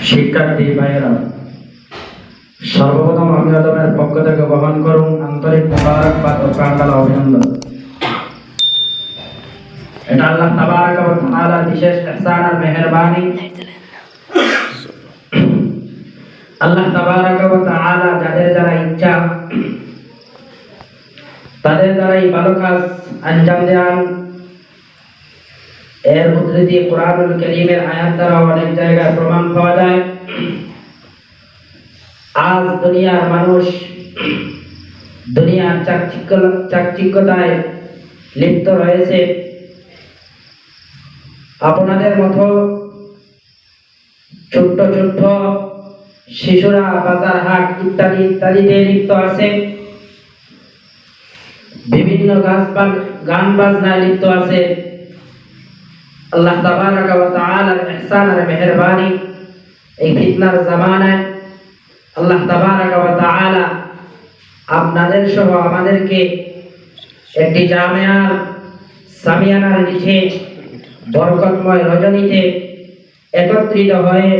শিক্ষার্থী ভাইয়েরা, সর্বপ্রথম আমি আদমের পক্ষ থেকে গ্রহণ করুন আন্তরিক মোবারকবাদ ও প্রাণঢালা অভিনন্দন। এটা আল্লাহ তাবারক ওয়া তাআলার বিশেষ ইহসান আর মেহেরবানি। আল্লাহ তাবারক ওয়া তাআলা যাদের যারা ইচ্ছা তাদের দ্বারাই ভালো কাজ আঞ্জাম দেন। এর উদ্ধৃতি কুরআনুল কারীমের আয়াত দ্বারা অনেক জায়গায় প্রমাণ পাওয়া যায়। আজ দুনিয়ার মানুষ দুনিয়ার চাকচিক্যতায় লিপ্ত রয়েছে। আপনাদের মতো ছোট্ট ছোট্ট শিশুরা বাজার হাট ইত্যাদিতে লিপ্ত আছে, বিভিন্ন গান বাজনায় লিপ্ত আছে। আল্লাহ তাবারক ওয়া তাআলার ইহসান আর মেহেরবানি এই ফিতনার জামানায় আল্লাহ তাবারক ওয়া তাআলা আপনাদের সহ আমাদেরকে একটি জামিয়ার সামিয়ানার নিচে বরকতময় রজনীতে একত্রিত হয়ে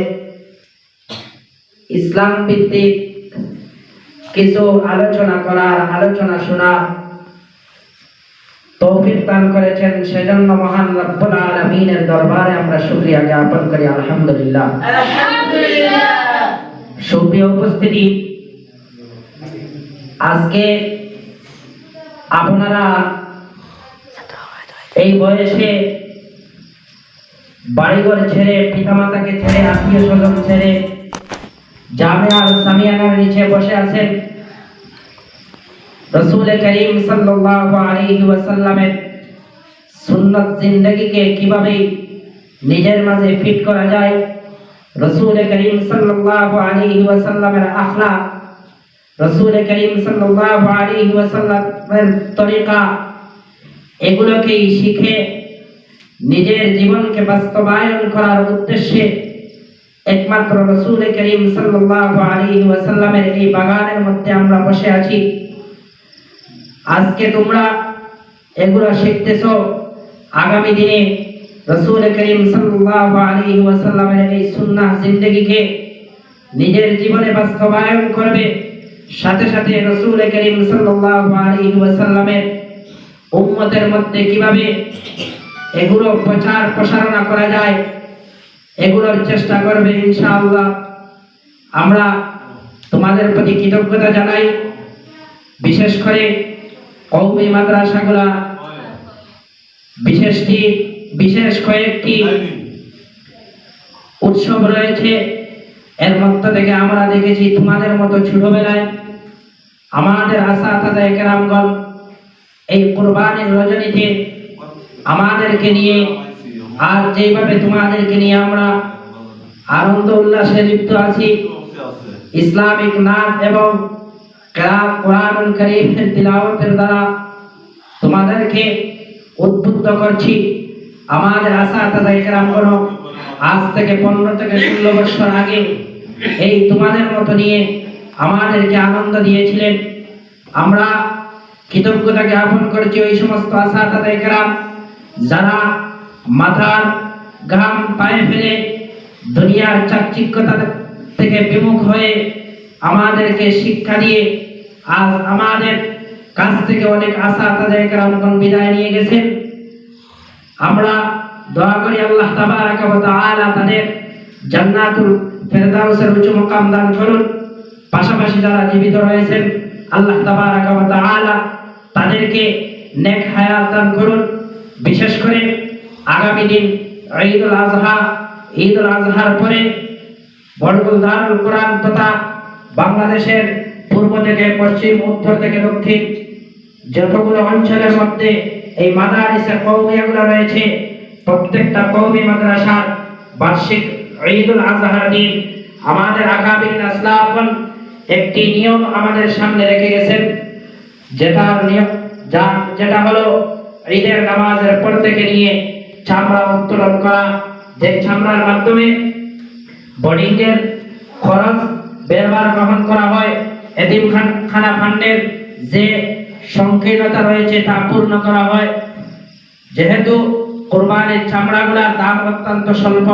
ইসলাম ভিত্তিক কিছু আলোচনা শোনার তৌফিক দান করেছেন। সেজন্য মহান রব্বুল আলামিনের দরবারে আমরা শুকরিয়া জ্ঞাপন করি। আলহামদুলিল্লাহ। সুপ্রিয় উপস্থিতি, আজকে আপনারা এই বয়সে বাড়িঘর ছেড়ে, পিতামাতাকে ছেড়ে, আত্মীয় স্বজন ছেড়ে জামিয়ার সামিয়ানার নিচে বসে আছেন। রাসূল করিম সাল্লাল্লাহু আলাইহি ওয়াসাল্লামের সুন্নাত জিন্দেগিকে কিভাবে নিজের মাঝে ফিট করা যায়, রাসূল করিম সাল্লাল্লাহু আলাইহি ওয়াসাল্লামের আখলাক, রাসূল করিম সাল্লাল্লাহু আলাইহি ওয়াসাল্লামের তরিকা, এগুলোকে শিখে নিজের জীবনকে বাস্তবায়ন করার উদ্দেশ্যে একমাত্র রাসূল করিম সাল্লাল্লাহু আলাইহি ওয়াসাল্লামের এই বাগানের মধ্যে আমরা বসে আছি। আজকে তোমরা এগুলো শিখতেছো, আগামী দিনে রাসূল করিম সাল্লাল্লাহু আলাইহি ওয়াসাল্লামের এই সুন্নাহ জিন্দেগিকে নিজের জীবনে বাস্তবায়ন করবে। সাথে সাথে রাসূল করিম সাল্লাল্লাহু আলাইহি ওয়াসাল্লামের উম্মতের মধ্যে কিভাবে এগুলো প্রচার প্রসারণা করা যায় এগুলোর চেষ্টা করবে ইনশাআল্লাহ। আমরা তোমাদের প্রতি কৃতজ্ঞতা জানাই। বিশেষ করে কওমি মাদ্রাসাগুলা বিশেষ কয়েকটি উৎসব রয়েছে, এর মধ্য থেকে আমরা দেখেছি তোমাদের মতো ছোটবেলায় আমাদের আসাতায়ে কেরামগণ এই কুরবানির রজনীতে আমাদেরকে নিয়ে, আর যেভাবে তোমাদেরকে নিয়ে আমরা আনন্দ উল্লাসে লিপ্ত আছি, ইসলামিক নাচ এবং কুরআনুল কারীমের তিলাওয়াতের দ্বারা তোমাদেরকে উদ্বুদ্ধ করছি। আমাদের আসাতায়ে কেরামগণ আজ থেকে 15 থেকে 16 বছর আগে এই তোমাদের মতো নিয়ে আমাদেরকে আনন্দ দিয়েছিলেন। আমরা কৃতজ্ঞতা জ্ঞাপন করছি ওই সমস্ত আসাতায়ে কেরাম যারা মাথার ঘাম পায়ে ফেলে দুনিয়ার চাকচিক্যতা থেকে বিমুখ হয়ে আমাদেরকে শিক্ষা দিয়ে আজ আমাদের কাছ থেকে অনেক আসাতায়ে কেরামগণ বিদায় নিয়ে গেছেন। আমরা দোয়া করি আল্লাহ তাবারক ওয়া তাআলা তাদের জান্নাতুল ফেরদাউসের উচ্চ মাকাম দান করুন। পাশাপাশি যারা জীবিত রয়েছেন আল্লাহ তাবারক ওয়া তাআলা তাদেরকে নেক হায়াত দান করুন। বিশেষ করে আগামী দিন ঈদুল আজহার পরে বড়গুল দারুল কোরআন তথা বাংলাদেশের পূর্ব থেকে পশ্চিম, উত্তর থেকে দক্ষিণ যতগুলো অঞ্চলের মধ্যে এই মাদারিসে কওমিয়াগুলো রয়েছে, প্রত্যেকটা কওমি মাদ্রাসার বার্ষিক ঈদুল আজহার দিন আমাদের আকাবির আসলাফগণ একটি নিয়ম আমাদের সামনে রেখে গেছেন, যেটা হলো ঈদের নামাজের পর থেকে নিয়ে চামড়া উত্তোলন করা, যে চামড়ার মাধ্যমে বোর্ডিংয়ের খরচ ব্যবহার গ্রহণ করা হয়, এতিমখানা ফান্ডের যে সংকীর্ণতা রয়েছে তা পূর্ণ করা হয়। যেহেতু কুরবানির চামড়াগুলোর দাম অত্যন্ত স্বল্প,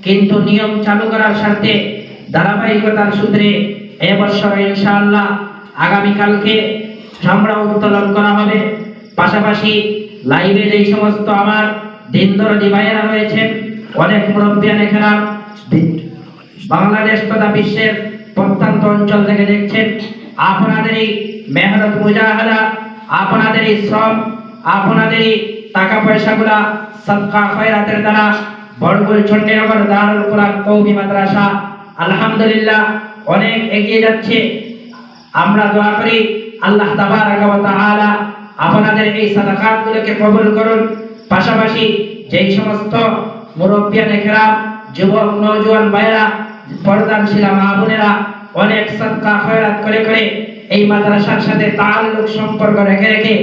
কিন্তু নিয়ম চালু করার স্বার্থে ধারাবাহিকতার সূত্রে এবছর ইনশাআল্লাহ আগামীকালকে চামড়া উত্তোলন করা হবে। পাশাপাশি লাইভে যেই সমস্ত আমার দিনদরদি ভাইয়েরা রয়েছেন, অনেক মুরব্বিয়ানে কেরাম বাংলাদেশ তথা বিশ্বের প্রত্যন্ত অঞ্চল থেকে দেখছেন, আপনাদেরই মেহনত মুজাহাদা, আপনাদেরই শ্রম, আপনাদেরই টাকা পয়সাগুলা সদকা খয়রাতের দ্বারা বড়গুল চণ্ডীনগর দারুল কোরআন কওমি মাদ্রাসা আলহামদুলিল্লাহ অনেক এগিয়ে যাচ্ছে। আমরা দোয়া করি আল্লাহ তাবারাক ওয়া তাআলা আপনাদের এই সাদাকাতগুলোকে কবুল করুন। পাশাপাশি যেই সমস্ত মুরব্বিয়ানে কেরাম, যুবক নওজোয়ান ভাইরা, পর্দানশীলা মা বোনেরা অনেক সদকা খয়রাত করে করে এই মাদ্রাসার সাথে তাআল্লুক সম্পর্ক রেখে রেখে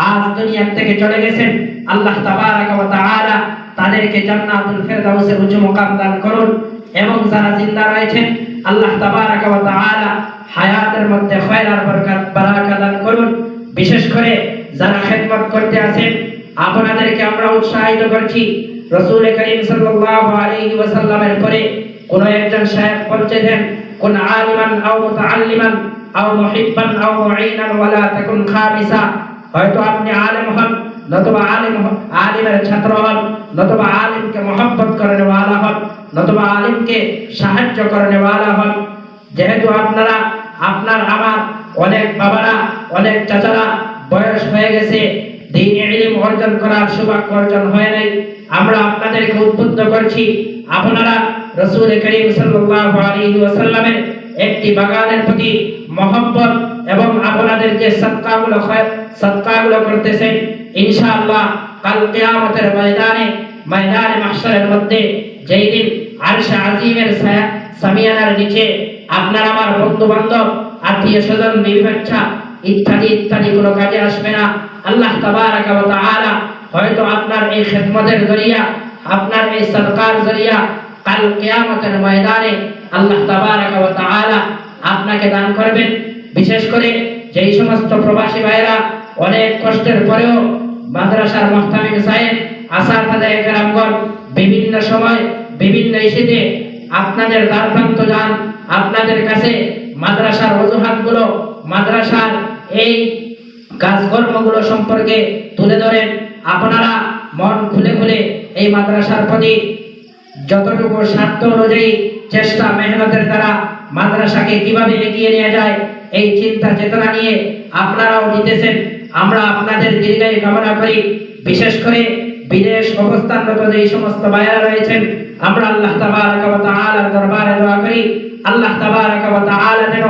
আজ দুনিয়া থেকে চলে গেছেন, আল্লাহ তাবারাক ওয়া তাআলা তাদেরকে জান্নাতুল ফেরদাউসের উচ্চ মুকাম দান করুন। এবং যারা জিন্দা রয়েছেন আল্লাহ তাবারাক ওয়া তাআলা হায়াতের মধ্যে খয়রার বরকত বারাকা দান করুন। বিশেষ করে যারা খেদমত করতে আছেন আপনাদেরকে আমরা উৎসাহিত করছি, রাসূল করিম সাল্লাল্লাহু আলাইহি ওয়াসাল্লামের পরে কোন একজন শায়েখ বলতেছেন, কোন আলিমান আও মুতাআল্লিমান আও মুহিব্বান আও মুঈনান ওয়ালা তাকুন খামিসা। হয়তো আপনি আলেম হন, নতুবা আলিমের ছাত্র হন, নতুবা আলিমকে মহব্বত করনে ওয়ালা হন, নতুবা আলিমকে সাহায্য করনে ওয়ালা হন। যেহেতু আপনারা, আপনার আমার অনেক বাবারা, অনেক চাচারা বয়স হয়ে গেছে, দ্বীনি ইলম অর্জন করার সৌভাগ্য অর্জন হয় নাই, আমরা আপনাদেরকে উদ্বুদ্ধ করছি, আপনারা রাসূল করিম সাল্লাল্লাহু আলাইহি ওয়াসাল্লামের একটি বাগানের প্রতি মহব্বত এবং আপনাদের যে সদকাগুলো করতেছেন, ইনশাআল্লাহ কাল কিয়ামতের ময়দানে মাহশারের মধ্যে যেই দিন আরশে আজিমের সামিয়ানার নিচে আপনার আমার বন্ধু বান্ধব, আত্মীয় স্বজন, বিবি বাচ্চা ইত্যাদি ইত্যাদি কোনো কাজে আসবে না। আল্লাহ তাবারাক ওয়া তাআলা হয়তো আপনার এই খেদমতের জরিয়া, আপনার এই সদকার জরিয়া কাল কিয়ামতের ময়দানে আল্লাহ তাবারাক ওয়া তাআলা আপনাকে দান করবেন। বিশেষ করে যেই সমস্ত প্রবাসী ভাইরা অনেক কষ্টের পরেও মাদ্রাসার মুহতামিম সাহেব, আসাতায়ে কেরামগণ বিভিন্ন সময় বিভিন্ন ইস্যুতে আপনাদের দ্বারপ্রান্ত যান, আপনাদের কাছে মাদ্রাসার অজুহাতগুলো, মাদ্রাসার এই কাজকর্মগুলো সম্পর্কে তুলে ধরেন। আপনারা মন খুলে খুলে এই মাদ্রাসার প্রতি যতটুকু সাধ্য অনুযায়ী চেষ্টা মেহনতের দ্বারা মাদ্রাসাকে কিভাবে এগিয়ে নিয়ে যায় এই চিন্তা চেতনা নিয়ে আপনারাও দিতেছেন। আমরা আপনাদের দীর্ঘায়ু কামনা করি। বিশেষ করে বিদেশ অবস্থানরত যে সমস্ত ভাইরা রয়েছেন, আমরা আল্লাহ তাবারাক ওয়া তাআলার দরবারে দোয়া করি, আল্লাহ তাবারাক ওয়া তাআলা যেন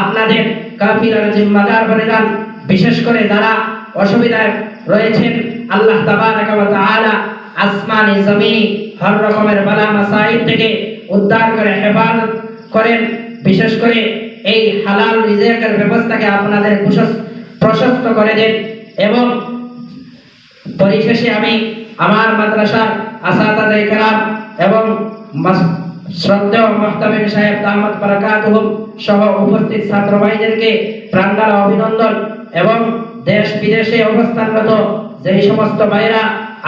আপনাদের কাফিলার জিম্মাদার বনে যান। বিশেষ করে যারা অসুবিধায় রয়েছেন, আল্লাহ তাবারাক ওয়া তাআলা আসমানি জমিনি হর রকমের বালা মাসাইব থেকে উদ্ধার করে হেফাজত করেন। বিশেষ করে এই হালাল রিজিকের ব্যবস্থাকে আপনাদের প্রশস্ত করে দেন। এবং পরিশেষে আমি আমার মাদ্রাসার আসাতায়ে কেরাম এবং শ্রদ্ধেয় মুহতামিম সাহেব দামাত বারাকাতুহুম সহ উপস্থিত ছাত্র ভাইদেরকে প্রাণঢালা অভিনন্দন এবং দেশ বিদেশে অবস্থানরত যেই সমস্ত ভাইরা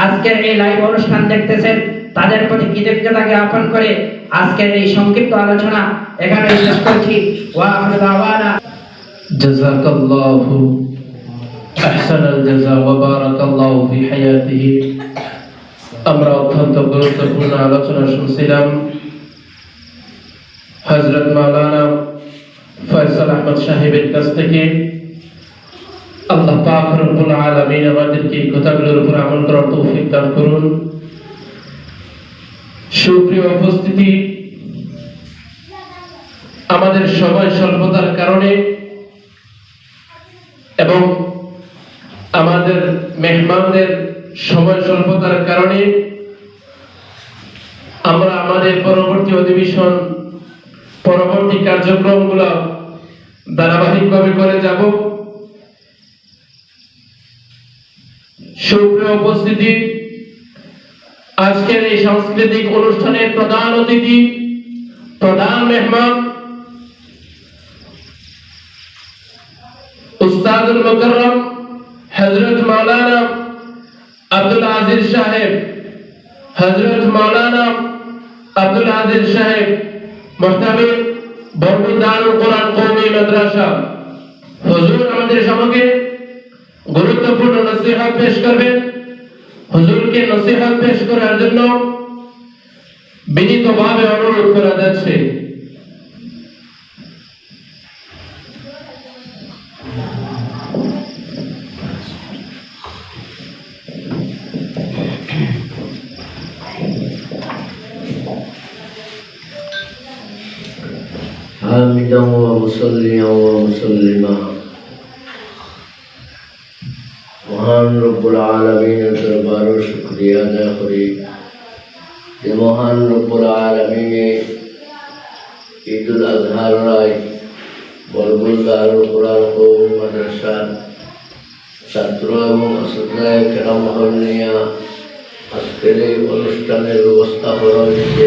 আজকের এই লাইভ অনুষ্ঠান দেখতেছেন তাদের প্রতি কৃতজ্ঞতা জ্ঞাপন করে আজকের এই সংক্ষিপ্ত আলোচনা এখানে শেষ করছি। ওয়া আখিরু দাওয়ানা জাযাকাল্লাহু আহসানাল জাযা ওয়া বারাকাল্লাহু ফি হায়াতিহি। আমরা অত্যন্ত গুরুত্বপূর্ণ আলোচনা শুনছিলাম হযরত মাওলানা ফয়সাল আহমদ সাহেবের কাছ থেকে। আল্লাহ পাক রব্বুল আলামিন আমাদেরকে এই কথাগুলোর উপর আমল করার তৌফিক দান করুন। সুপ্রিয় উপস্থিতি, আমাদের সময় স্বল্পতার কারণে এবং আমাদের মেহমানদের সময় স্বল্পতার কারণে আমরা আমাদের পরবর্তী অধিবেশন, পরবর্তী কার্যক্রমগুলো ধারাবাহিকভাবে করে যাব। সুপ্রিয় উপস্থিতি, আজকের এই সাংস্কৃতিক অনুষ্ঠানের প্রধান অতিথি, প্রধান মেহমান উস্তাদুল মুকাররম হযরত মাওলানা আব্দুল আজিজ সাহেব, হযরত মাওলানা আব্দুল আজিজ সাহেব মুহতামিম বরগুনা দারুল কোরআন কওমি মাদ্রাসা হুজুর আমাদের সামনে গুরুত্বপূর্ণ নসিহত পেশ করবেন। হুজুরকে নসিহত পেশ করার জন্য বিনীতভাবে অনুরোধ করা যাচ্ছে। حامدا ومصليا ومسلما মহান রব্বুল আলামিনের দরবারে শুকরিয়া আদায় করি যে মহান রব্বুল আলামিনে ঈদুল আজহার রায় বরগুনা দারুল কোরআন কওমি মাদ্রাসার ছাত্র এবং আসিফায়ে কেরাম নিয়ে আজকের এই অনুষ্ঠানের ব্যবস্থা করা হয়েছে।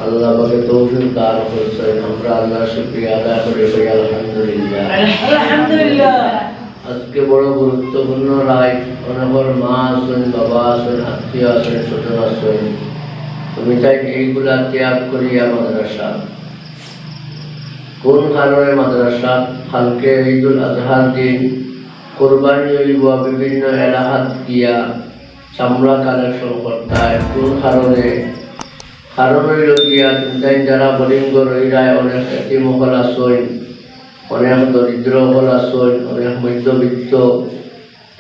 আল্লাহ পাকে তৌফিক দান করেছেন। আমরা আল্লাহর শুকরিয়া আদায় করি আলহামদুলিল্লাহ। আলহামদুলিল্লাহ। আজকে বড় গুরুত্বপূর্ণ রায়। অনেকের মা আছেন, বাবা আছেন, আত্মীয় আছেন, স্বজন আছেন। তুমি তাই এইগুলা ত্যাগ করিয়া মাদ্রাসা কোন কারণে মাদ্রাসা কালকে ঈদুল আজহার দিন কোরবানি হইব বিভিন্ন এলাকাত গিয়া চামড়া কালেকশন করতায়। কোন কারণে কারণ হইল গিয়া চিন্তায় যারা বলিঙ্গ রইরায় অনেক এতিমহল আসন, অনেক দরিদ্র হল আসন, অনেক মধ্যবিত্ত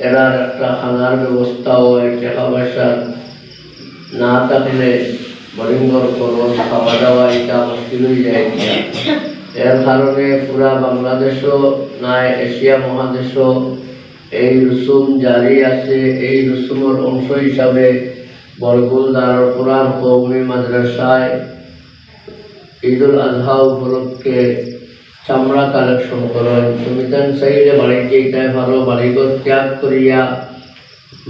এরার একটা খানার ব্যবস্থা হয়। টাকা পয়সা না থাকলে বলিঙ্গর খরচ খাওয়া দাওয়া এটা মুশকিল হয়ে যায়। এর কারণে পুরা বাংলাদেশও নাই এশিয়া মহাদেশও এই রসুম জারি আছে। এই রসুমের অংশ হিসাবে বরগুনা দারুল কোরআন কওমি মাদ্রাসায় ঈদুল আজহা উপলক্ষে চামড়া কালেকশন করেন। তুমি তেন চাইলে বাড়িতে এটাই ভালো বাড়িঘর ত্যাগ করিয়া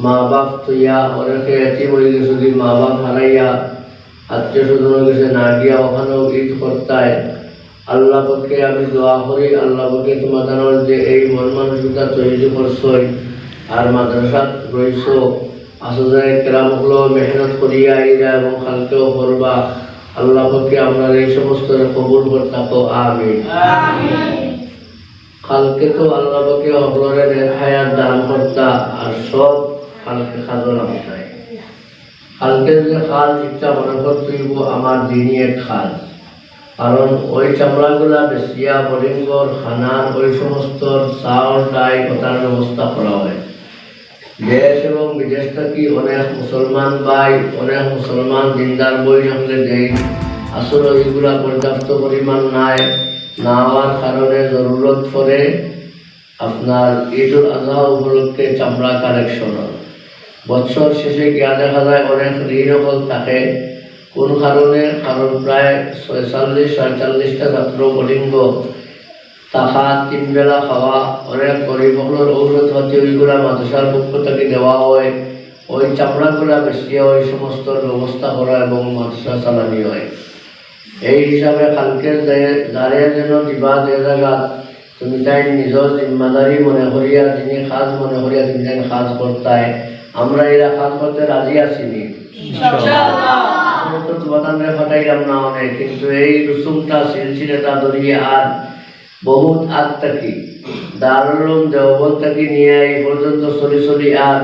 মা বাপ থইয়া অনেকে এতিম হয়ে গেছে, যদি মা বাপ হারাইয়া আত্মীয় স্বজন গেছে না গিয়া ওখানেও ঈদ করতায়। আল্লাহ পক্ষে আমি দোয়া করি আল্লাহ পক্ষে তোমাদের যে এই মন মানসিকতা তৈরি করছই আর মাদ্রাসাত রয়েছ আসলে কেরামগুলো মেহনত করিয়া আইরা এবং কালকেও করবা। আল্লাহ পক্ষে আমরা এই সমস্ত কবুল করতে থাকো আমিন। কালকে তো আল্লাহ পক্ষে অবলরের হায়াত দান করতা আর সব কালকে খাজনা উঠায়। কালকে যে খাল ইচ্ছা মনে করতেইব আমার দিনই এক খাল, কারণ ওই চামড়াগুলা বেশিয়া বলিঙ্গর খানার ওই সমস্ত চাউল ডাই কথার ব্যবস্থা করা হয়। দেশ এবং বিদেশ থেকে অনেক মুসলমান ভাই অনেক মুসলমান দিনদার বই আমাদের দেয়। আসলে ওইগুলা পর্যাপ্ত পরিমাণ নাই, না হওয়ার কারণে জরুরত পড়ে আপনার ঈদুল আজহা উপলক্ষে চামড়া কালেকশন। বছর শেষে গিয়া দেখা যায় অনেক ঋণকল থাকে। কোন কারণে? কারণ প্রায় 46-47টা ছাত্র বলিঙ্গ টাকা 3 বেলা খাওয়া, অনেক গরিব হলের ঔষধ পাতি ওইগুলা মাদ্রাসার পক্ষ থেকে দেওয়া হয়। ওই চামড়াগুলা বেশি ওই সমস্ত ব্যবস্থা করা এবং মাদ্রাসা চালানি হয়। এই হিসাবে কালকে দাঁড়িয়ে যেন দিবা যে জায়গা তুমি তাই নিজের জিম্মাদারি মনে করিয়া যিনি কাজ মনে করিয়া তুমি তাই কাজ করতায়। আমরা এরা কাজ করতে রাজি আসিনি তো তোমাদের ফাটাইলাম না অনেক, কিন্তু এই রসুমটা সিলসিলাটা ধরিয়ে আর বহুত আগ থাকি দারুল উলুম দেওবন্দ থেকে নিয়ে এই পর্যন্ত চলি আর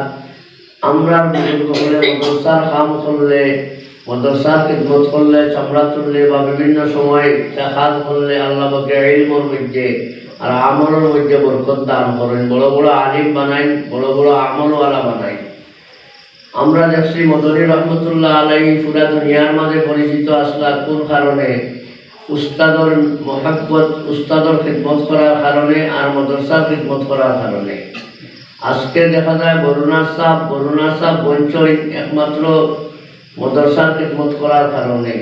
আমরা মাদ্রাসার কাম করলে মাদ্রাসার খিদমত করলে চামড়া তুললে বা বিভিন্ন সময় কাজ করলে আল্লাহ পাকে ইলমের মধ্যে আর আমলের মধ্যে বরকত দান করেন। বড় বড় আলিম বানাই, বড় বড় আমলওয়ালা বানাই। আমরা দেখছি মদনী রহমতুল্লাহ আলাইহি পুরা দুনিয়ার মাঝে পরিচিত আসলা কোন কারণে? উস্তাদর মহাব্বত, উস্তাদর খিদমত করার কারণে আর মাদ্রাসার খিদমত করার কারণে। আজকে দেখা যায় বরুণা সাহ বঞ্চই একমাত্র মাদ্রাসার খিদমত করার কারণে।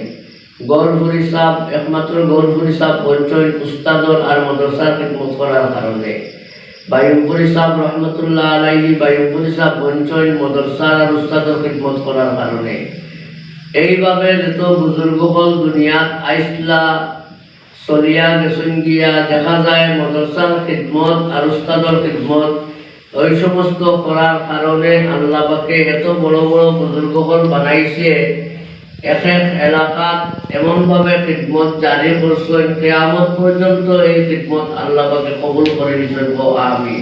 গৌরপুরি সাহ একমাত্র গৌরপুরি সাহ বঞ্চই উস্তাদর আর মাদ্রাসার খিদমত করার কারণে। বায়ুপুরি সাহ রহমতুল্লাহ আলাইহি বায়ুপুরি সাহ বঞ্চই মাদ্রাসার আর উস্তাদর খিদমত করার কারণে। এইভাবে যত বুজুর্গ হল দুনিয়াত আইসলা চলিয়া গেছন গিয়া দেখা যায় মাদ্রাসার খিদমত আর উস্তাদর খিদমত ওই সমস্ত করার কারণে আল্লাহ পাকে এত বড় বড় বুজুর্গগণ বানাইছে। এক এক এলাকাত এমনভাবে খিদমত জারি করছেন, কিয়ামত পর্যন্ত এই খিদমত আল্লাহ পাকে কবুল করে নিছেন। আমিন।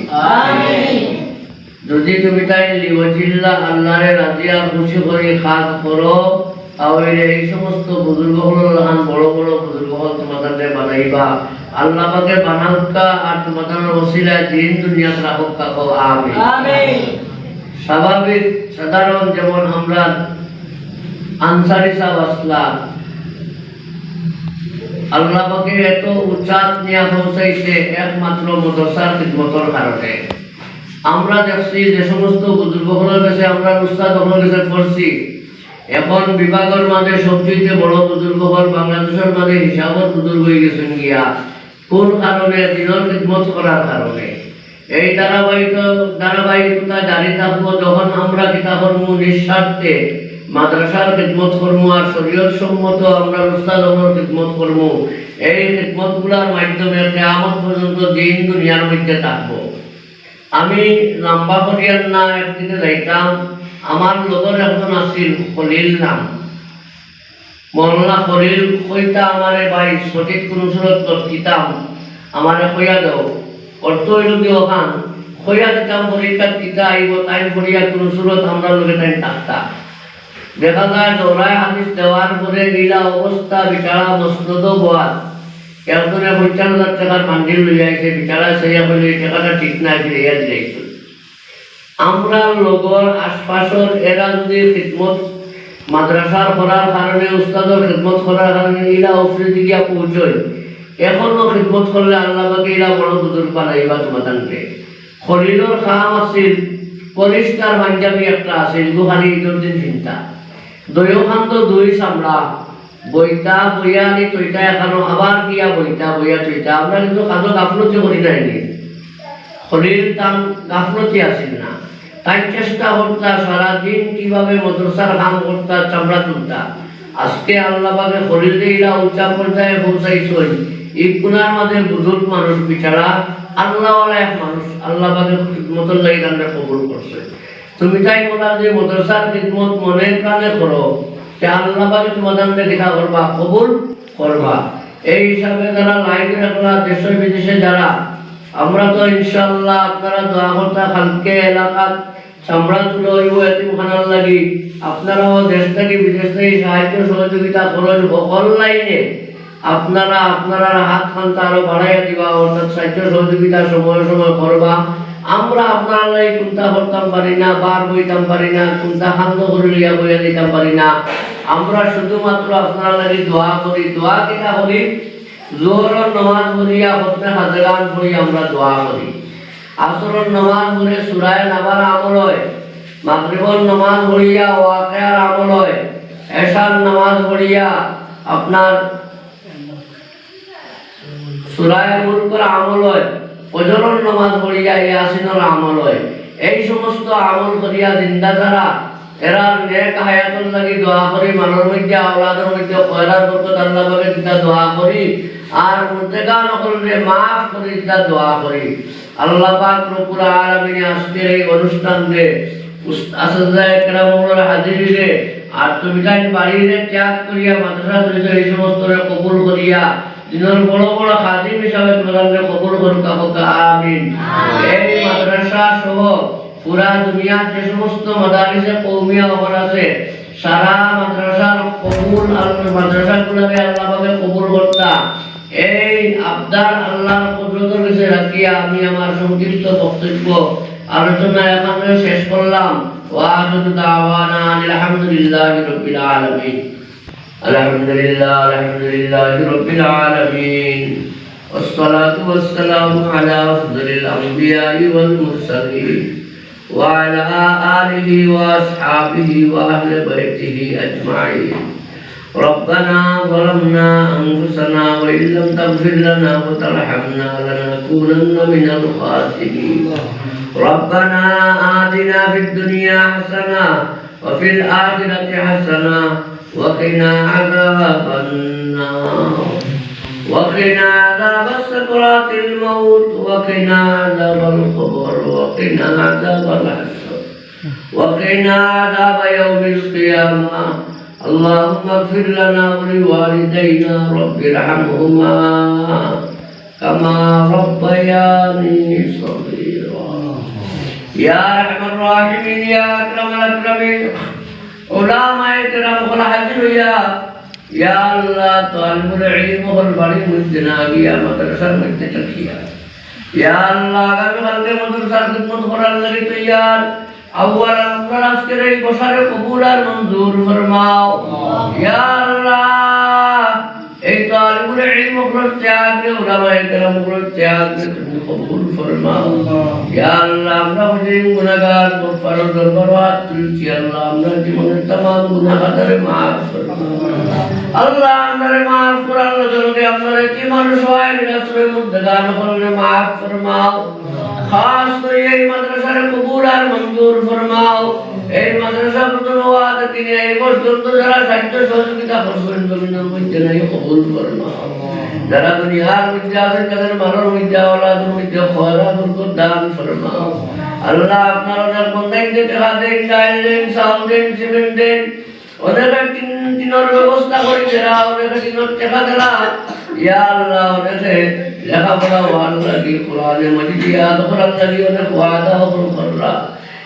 যদি তুমি তাই লিওয়াজিল্লাহ আল্লাহরে রাজিয়া খুশি করে কাজ করো, তাহলে এই সমস্ত বুজুর্গগুলোর লাহান বড় বড় বুজুর্গগুলো তোমাদের বানাইবা। আল্লাহ পাকে বানাউকা আর তোমাদের ওসিলায় দিন দুনিয়াতে রাখুকা। আমিন। স্বাভাবিক সাধারণ যেমন আমরা আনসারি সাহেব আসলাম, আল্লাহ পাকে এত উচ্চাত নিয়ে পৌঁছাইছে একমাত্র মাদ্রাসার খিদমতের কারণে। আমরা দেখছি যে সমস্ত বুজুর্গগুলোর কাছে আমরা উস্তাদগুলোর কাছে পড়ছি, এখন বিভাগের মাঝে সবচেয়ে বড় বুজুর্গ হল বাংলাদেশের মাঝে হিসাবত বুজুর্গ হয়ে গেছেন গিয়া। কোন কারণে? দিনের খিদমত করার কারণে। এই ধারাবাহিকতা জারি থাকবো যখন আমরা কিতাবর নিঃস্বার্থে মাদ্রাসার খিদমত করবো আর শরীয়ত সম্মত আমরা উস্তাদগুলোর খিদমত করবো। এই খিদমত গুলার মাধ্যমে কিয়ামত পর্যন্ত দিন দুনিয়ার মধ্যে থাকবো। আমি লম্বা করিয়ার না একদিকে যাইতাম, আমার লগর একজন আসিল খলিল নাম, মৌলানা খলিল কইতা আমারে ভাই সঠিক কোন সুরত করতাম আমারে কইয়া দাও, অর্থ হইল কি ওখান কইয়া দিতাম পরীক্ষার কিতা আইব তাই করিয়া কোন সুরত আমরা লোকে তাই থাকতা। দেখা যায় দৌড়ায় হাদিস দেওয়ার পরে গিলা অবস্থা বিচারা মসনদ বয়াত একজনে 50,000 টাকার মান্ডিল লইয়া আইছে, বিচারা সেইয়া বলে এই টাকাটা ঠিক না ফিরিয়া দিয়েছিল। আমরা লগর আশপাশর এরা যদি খিদমত মাদ্রাসার করার কারণে উস্তাদের খিদমত করার কারণে এরা অফিসে গিয়া পৌঁছয়, এখনো খিদমত করলে আল্লাহ পাকে এরা বড় বুজুর্গ বানাইবা তোমাদেরকে। খলিলর খাম আছিল, পরিষ্কার পাঞ্জাবি একটা আছিল, দুখানি ঈদের দিন চিন্তা দৈখান্ত দুই চামড়া বইটা বইয়া আনি তৈটা এখানো আবার গিয়া বইটা বইয়া তৈটা। আমরা কিন্তু কাজও গাফলতি করি নাইনি, খলিল তার গাফলতি আসিল না, তাই চেষ্টা করতা সারাদিন কিভাবে মাদ্রাসার কাম করতা, চামড়া তুলতা। আজকে আল্লাহ পাকে খলিল দিলা উচ্চা পর্যায়ে পৌঁছাইছই। এই গুনার মাঝে বুজুর্গ মানুষ বিচারা আল্লাহওয়ালা এক মানুষ আল্লাহ পাকে খিদমতের লাগি তাদের কবুল করছে। তুমি তাই বলা যে মাদ্রাসার খিদমত মনের প্রাণে করো, সে আল্লাহ পাকে তোমাদের দেখা করবা, কবুল করবা। এই হিসাবে যারা লাইন রাখলা দেশে বিদেশে যারা, আমরা তো ইনশাআল্লাহ আপনারা দোয়া করতা কালকে এলাকাত চামড়া তুলো হইব এতিমখানার লাগি। আপনারাও দেশ থেকে বিদেশ থেকে সাহায্য সহযোগিতা করেন সকল লাইনে। আপনারা আপনারা হাত খানটা আরো বাড়াইয়া দিবা, অর্থাৎ সাহায্য সহযোগিতা সময় সময় করবা। আমরা আপনারা লাই কোনটা করতাম পারি না, বার বইতাম পারি না, কোনটা খান্দ করে লিয়া বইয়া দিতাম পারি না। আমরা শুধুমাত্র আপনারা লাগি দোয়া করি। দোয়া কিনা করি? জোহরের নামাজ পড়িয়া হত্যা হাজারান পড়ি আমরা দোয়া করি। আসরের নামাজ পড়ে সূরা নাবার আমল হয়, মাগরিবের নামাজ পড়িয়া ওয়াকিয়ার আমল হয়, এশার নামাজ পড়িয়া আপনার সূরা মুলকের আমল হয়, ফজরের নামাজ পড়িয়া ইয়াসিনের আমল হয়। এই সমস্ত আমল করিয়া জিন্দা যারা এরা নেক হায়াতুল লাগি দোয়া করি, মানুষ মধ্যে আওলাদের মধ্যে খয়রাত বরকত আল্লাহ পাকে দিতা দোয়া করি, আর মুর্তেকা নকলরে মাফ করে দিতা দোয়া করি। আল্লাহ পাক রব্বুল আলামিন আজকের এই অনুষ্ঠানে আসলে কেরামুল হাজিরে আর তুমি তাই বাড়িরে ত্যাগ করিয়া মাদ্রাসা ধরে এই সমস্ত কবুল করিয়া দিনের বড় বড় খাদিম হিসাবে তোমাদের কবুল করুক। আমিন। এই মাদ্রাসা সহ পুরা দুনিয়ার যে সমস্ত মাদারিসে কওমিয়া ওপর আছে সারা মাদ্রাসার কবুল আর মাদ্রাসাগুলোকে আল্লাহ পাকে কবুল করতা। এই আবদার আল্লাহর কুদরতের কাছে রাখিয়া আমি আমার সংক্ষিপ্ত বক্তব্য আলোচনা এখানে শেষ করলাম। ওয়া আখিরু দাওয়ানা আলহামদুলিল্লাহি রাব্বিল আলামিন। আলহামদুলিল্লাহি রাব্বিল আলামিন। والصلاة والسلام على أفضل الأنبياء والمرسلين وعلى آله وأصحابه وأهل بيته أجمعين. ربنا ظلمنا أنفسنا وإن لم تغفر لنا وترحمنا لنكونن من الخاسرين. ربنا آتنا في الدنيا حسنة وفي الآخرة حسنة وقنا عذاب النار. وقنا عذاب سكرات الموت وقنا عذاب القبر وقنا عذاب الحشر وقنا عذاب يوم القيامة اللهم اغفر لنا ولوالدينا رب ارحمهما كما ربياني صغيرا يا ارحم الراحمين يا اكرم الاكرمين علماء کرام کو حاضر یا اللہ طالب العلم اور بڑی مجنابی مدرسہ میں تکیا یا اللہ اگر خلق مدرسہ خدمت قرآن لگی تیار اول امر عسکری بشر قبول منظور فرماؤ یا اللہ اے طالب العلم کو تیاگ دے علماء کرام کو تیاگ دے قبول فرماؤ یا اللہ আমরা মুজিব গুনাহগার গফফার দরবারে তুলছি আল্লাহ আমরা জীবনের तमाम গুনাহগারে maaf ফরমাও আল্লাহ আমারে maaf করার জন্য আপনারা কি মানুষ হয় রাসূলের মধ্যে গান করলে maaf ফরমাও খাস করে এই মাদ্রাসার কবুল আর মঞ্জুর ফরমাও এই মাদ্রাসা প্রতিওয়াদ তিনি এই পর্যন্ত যারা সাহায্য সহযোগিতা করছেন জমিনের মধ্যে নাই কবুল ফরমাও যারা দুনিয়ার মধ্যে আছেন তাদের মানর মধ্যে আওলাদের মধ্যে খয়রাত বরকত দান ফরমাও আল্লাহ আপনার অনেক বন্দাইকে টাকা দেন ডাল দেন চাউল দেন সিমেন্ট দেন অনেক তিনের ব্যবস্থা করে দেরা অনেক তিনের টাকা দেরা ইয়া আল্লাহ অনেক লেখাপড়া ওয়াল লাগি কোরআনে মাজিদ ইয়াদ করার লাগি অনেক ওয়াদা করলা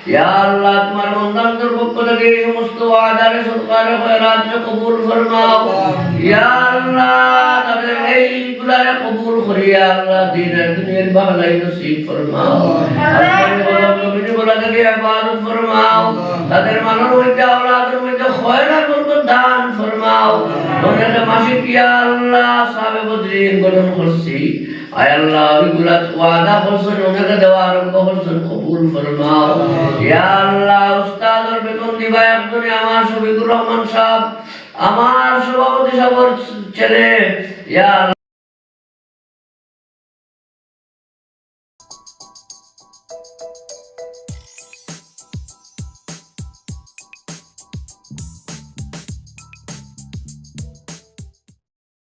ইয়া আল্লাহ তোমার বান্দাদের পক্ষ থেকে এই সমস্ত ওয়াদারে সদকারে খয়রাত কবুল ফরমাও ইয়া আল্লাহ তাদের এইগুলারে কবুল করি ইয়া আল্লাহ দ্বীনের দুনিয়ার ভালাই নসিব ফরমাও আল্লাহ তুমি বলা থেকে ইবাদত ফরমাও তাদের মানব মধ্যে আওলাদের মধ্যে খয়রাত বরকত দান ফরমাও অনেক মাসিক ইয়া আল্লাহ সাহাবে বদরিন গঠন করছি আয় আল্লাহ ওইগুলা ওয়াদা করছেন ওনাকে দেওয়া আরম্ভ করছেন কবুল ফরমাও ইয়া আল্লাহ উস্তাদের বেতন দিবা একজনে আমার শফিকুর রহমান সাহেব আমার সভাপতি সাহেবের ছেলে ইয়া